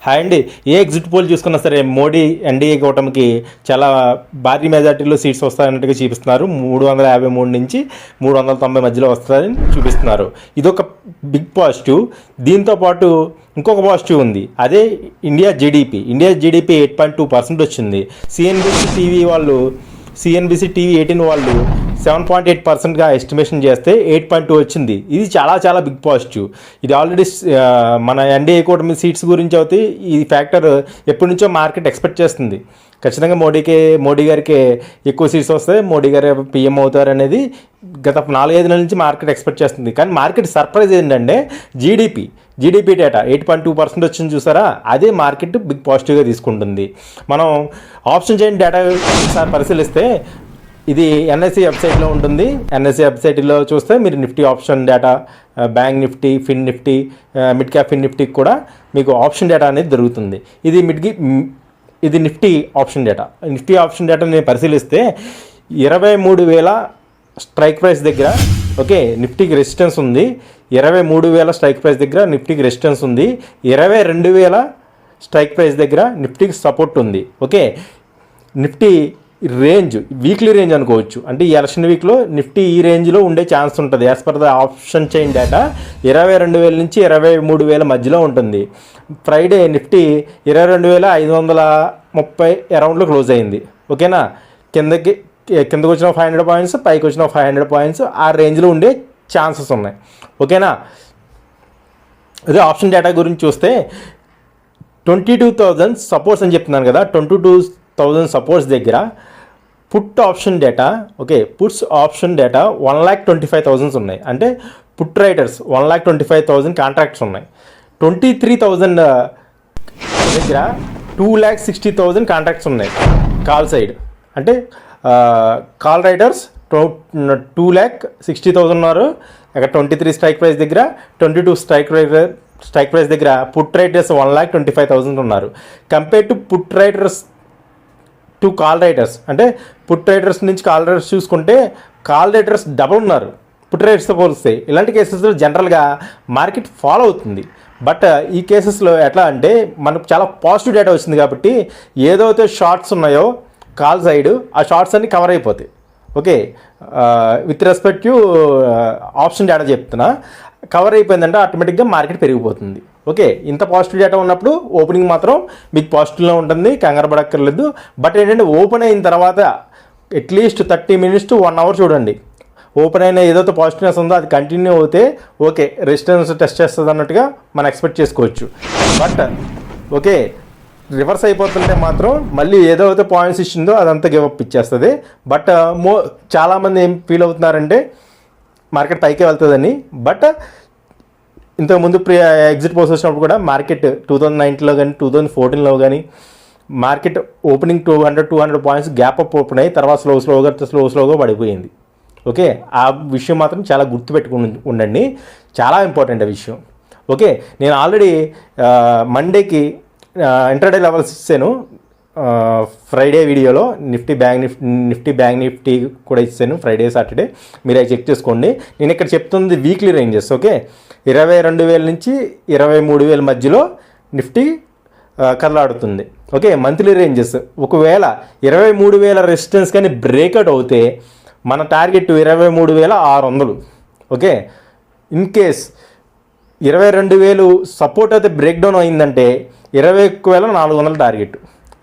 Hi అండి. ఏ exit poll చూసుకున్నా సరే మోడీ ఎన్డీఏ కూటమికి చాలా భారీ మెజార్టీలో సీట్స్ వస్తాయన్నట్టుగా చూపిస్తున్నారు. 353 నుంచి 390 మధ్యలో వస్తాయని చూపిస్తున్నారు. ఇదొక బిగ్ పాజిటివ్. దీంతోపాటు ఇంకొక పాజిటివ్ ఉంది. అదే ఇండియా జీడిపి 8.2% వచ్చింది. సిఎన్బిసి టీవీ 18 వాళ్ళు 7.8%గా ఎస్టిమేషన్ చేస్తే 8.2 వచ్చింది. ఇది చాలా బిగ్ పాజిటివ్. ఇది ఆల్రెడీ మన ఎన్డీఏ కూటమి సీట్స్ గురించి అయితే ఈ ఫ్యాక్టర్ ఎప్పటి నుంచో మార్కెట్ ఎక్స్పెక్ట్ చేస్తుంది. ఖచ్చితంగా మోడీ గారికి ఎక్కువ సీట్స్ వస్తే మోడీ గారు పీఎం అవుతారు అనేది గత 4-5 నెలల నుంచి మార్కెట్ ఎక్స్పెక్ట్ చేస్తుంది. కానీ మార్కెట్ సర్ప్రైజ్ ఏంటంటే జీడిపి డేటా 8.2% వచ్చింది చూసారా, అదే మార్కెట్ బిగ్ పాజిటివ్గా తీసుకుంటుంది. మనం ఆప్షన్ చైన్ డేటా ఒకసారి పరిశీలిస్తే ఇది ఎన్ఎస్సి వెబ్సైట్లో ఉంటుంది. ఎన్ఎస్సి వెబ్సైట్లో చూస్తే మీరు Nifty option data, bank Nifty, fin Nifty, mid cap fin నిఫ్టీకి కూడా మీకు ఆప్షన్ డేటా అనేది దొరుకుతుంది. ఇది Nifty option data. Nifty option data నేను పరిశీలిస్తే 23,000 స్ట్రైక్ ప్రైస్ దగ్గర ఓకే నిఫ్టీకి రెసిస్టెన్స్ ఉంది. 23,000 స్ట్రైక్ ప్రైస్ దగ్గర నిఫ్టీకి రెసిస్టెన్స్ ఉంది. 22,000 స్ట్రైక్ ప్రైస్ దగ్గర నిఫ్టీకి సపోర్ట్ ఉంది. Okay, Nifty range weekly range అనుకోవచ్చు. అంటే ఈ ఎలక్షన్ వీక్లో నిఫ్టీ ఈ రేంజ్లో ఉండే ఛాన్స్ ఉంటుంది. As per the option chain data 22,000 నుంచి 23,000 మధ్యలో ఉంటుంది. ఫ్రైడే నిఫ్టీ 22,530 అరౌండ్లో క్లోజ్ అయింది. ఓకేనా, కిందకి వచ్చిన 500 పాయింట్స్, పైకి వచ్చిన 500 పాయింట్స్, ఆ రేంజ్లో ఉండే ఛాన్సెస్ ఉన్నాయి. ఓకేనా, అదే ఆప్షన్ డేటా గురించి చూస్తే 22,000 సపోర్ట్స్ అని చెప్తున్నాను కదా, 22,000 సపోర్ట్స్ దగ్గర put option data, okay puts option data 1,25,000 ఉన్నాయి. అంటే పుట్ రైడర్స్ 1,25,000 కాంట్రాక్ట్స్ ఉన్నాయి. 23,000 దగ్గర 2,60,000 కాంట్రాక్ట్స్ ఉన్నాయి కాల్ సైడ్. అంటే కాల్ రైడర్స్ 2,60,000 ఉన్నారు. అక్కడ 23 స్ట్రైక్ ప్రైస్ దగ్గర, 22 స్ట్రైక్ ప్రైస్ దగ్గర పుట్ రైడర్స్ 1,25,000 ఉన్నారు. Compare to put riders to call riders, అంటే పుట్ రైడర్స్ నుంచి కాల్ రైడర్స్ చూసుకుంటే కాల్ రైడర్స్ డబుల్ ఉన్నారు పుట్ రైడర్స్తో పోలిస్తే. ఇలాంటి కేసెస్లో జనరల్గా మార్కెట్ ఫాలో అవుతుంది. బట్ ఈ కేసెస్లో ఎట్లా అంటే మనకు చాలా పాజిటివ్ డేటా వచ్చింది కాబట్టి ఏదైతే షార్ట్స్ ఉన్నాయో కాల్ సైడ్, ఆ షార్ట్స్ అన్ని కవర్ అయిపోతాయి. Okay, with respect to option data చెప్తున్నా, కవర్ అయిపోయిందంటే ఆటోమేటిక్గా మార్కెట్ పెరిగిపోతుంది. ఓకే, ఇంత పాజిటివ్ డేటా ఉన్నప్పుడు ఓపెనింగ్ మాత్రం మీకు పాజిటివ్లో ఉంటుంది, కంగారు పడక్కర్లేదు. బట్ ఏంటంటే ఓపెన్ అయిన తర్వాత అట్లీస్ట్ 30 minutes to 1 hour చూడండి. ఓపెన్ అయిన ఏదైతే పాజిటివ్నెస్ ఉందో అది కంటిన్యూ అవుతే ఓకే రెసిస్టెన్స్ టెస్ట్ చేస్తుంది అన్నట్టుగా మనం ఎక్స్పెక్ట్ చేసుకోవచ్చు. బట్ ఓకే రివర్స్ అయిపోతుంటే మాత్రం మళ్ళీ ఏదైతే పాయింట్స్ ఇచ్చిందో అదంతా గివప్ ఇచ్చేస్తుంది. బట్ చాలామంది ఏం ఫీల్ అవుతున్నారంటే మార్కెట్ పైకే వెళ్తుందని. బట్ ఇంతకుముందు ఎగ్జిట్ పోల్స్ వచ్చినప్పుడు కూడా మార్కెట్ 2019లో కానీ 2014లో కానీ market opening 200 points gap up open అయ్యి తర్వాత స్లోగా పడిపోయింది. ఓకే, ఆ విషయం మాత్రం చాలా గుర్తుపెట్టుకుని ఉండండి, చాలా ఇంపార్టెంట్ ఆ విషయం. ఓకే, నేను ఆల్రెడీ మండేకి ఇంటర్డే లెవెల్స్ ఇచ్చాను ఫ్రైడే వీడియోలో. నిఫ్టీ బ్యాంక్ నిఫ్టీ కూడా ఇచ్చాను ఫ్రైడే సాటర్డే, మీరు అవి చెక్ చేసుకోండి. నేను ఇక్కడ చెప్తుంది వీక్లీ రేంజెస్. ఓకే, 22,000 నుంచి 23,000 మధ్యలో నిఫ్టీ కదలాడుతుంది. ఓకే, మంత్లీ రేంజెస్ ఒకవేళ 23,000 రెసిస్టెన్స్ కానీ బ్రేక్అవుట్ అవుతే మన target 23,600. Okay, in case 22,000 support అయితే బ్రేక్ డౌన్ అయిందంటే 21,400 టార్గెట్.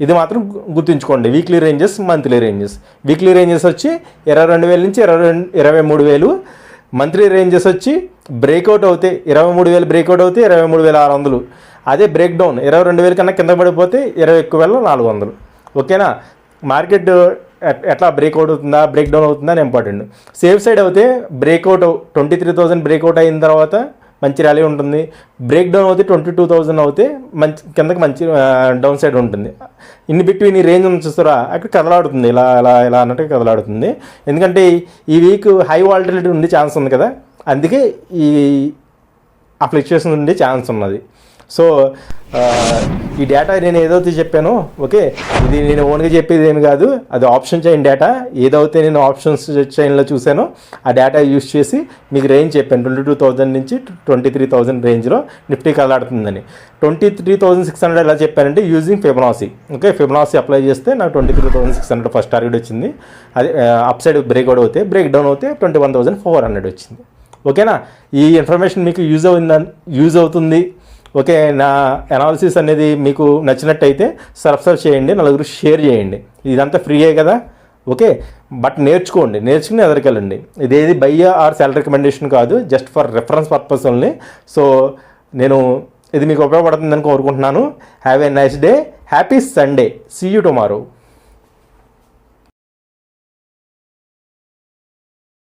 ఇది మాత్రం గుర్తుంచుకోండి. Weekly ranges, monthly ranges. Weekly ranges వచ్చి 22,000 నుంచి 23,000. మంత్లీ రేంజెస్ వచ్చి బ్రేక్అవుట్ అవుతే 23,000 బ్రేక్అవుట్ అవుతే 23,600. అదే బ్రేక్ డౌన్ 22,000 కన్నా కింద పడిపోతే 21,400. ఓకేనా, మార్కెట్ ఎట్లా బ్రేక్అవుట్ అవుతుందా బ్రేక్ డౌన్ అవుతుందా అని ఇంపార్టెంట్. సేఫ్ సైడ్ అయితే బ్రేక్అవుట్ 23,000 బ్రేక్అవుట్ అయిన తర్వాత మంచి ర్యాలీ ఉంటుంది. బ్రేక్ డౌన్ అవుతే 22,000 అవుతే కిందకి మంచి డౌన్ సైడ్ ఉంటుంది. ఇన్ బిట్వీన్ ఈ రేంజ్ ఉంది చూస్తారా, అక్కడ కదలాడుతుంది, ఇలా అన్నట్టుగా కదలాడుతుంది. ఎందుకంటే ఈ వీక్ హై వాలటిలిటీ ఉండే ఛాన్స్ ఉంది కదా, అందుకే ఈ ఫ్లక్చుయేషన్ ఉండే ఛాన్స్ ఉన్నది. సో ఈ డేటా నేను ఏదైతే చెప్పానో ఓకే, ఇది నేను ఓన్గా చెప్పేది ఏమి కాదు, అది ఆప్షన్ చైన్ డేటా. ఏదైతే నేను ఆప్షన్స్ చైన్లో చూసానో ఆ డేటా యూస్ చేసి మీకు రేంజ్ చెప్పాను 22,000 నుంచి 23,000 రేంజ్లో నిఫ్టీ కలాడుతుందని. 23,600 ఎలా చెప్పానంటే యూజింగ్ ఫిబొనాసీ. ఓకే, ఫిబొనాసీ అప్లై చేస్తే నాకు 23,600 ఫస్ట్ టార్గెట్ వచ్చింది. అది అప్ సైడ్ బ్రేక్అవుట్ అవుతే, బ్రేక్ డౌన్ అవుతే 21,400 వచ్చింది. ఓకేనా, ఈ ఇన్ఫర్మేషన్ మీకు యూజ్ అవుతుంది. ఓకే, నా అనాలిసిస్ అనేది మీకు నచ్చినట్టయితే సబ్స్క్రైబ్ చేయండి, నలుగురు షేర్ చేయండి. ఇదంతా ఫ్రీయే కదా. ఓకే, బట్ నేర్చుకుని ఎదరికెళ్ళండి. ఇదేది బై ఆర్ సెల్ రికమెండేషన్ కాదు, just for reference purpose only. So నేను ఇది మీకు ఉపయోగపడుతుందని కోరుకుంటున్నాను. Have a nice day, happy Sunday, see you tomorrow.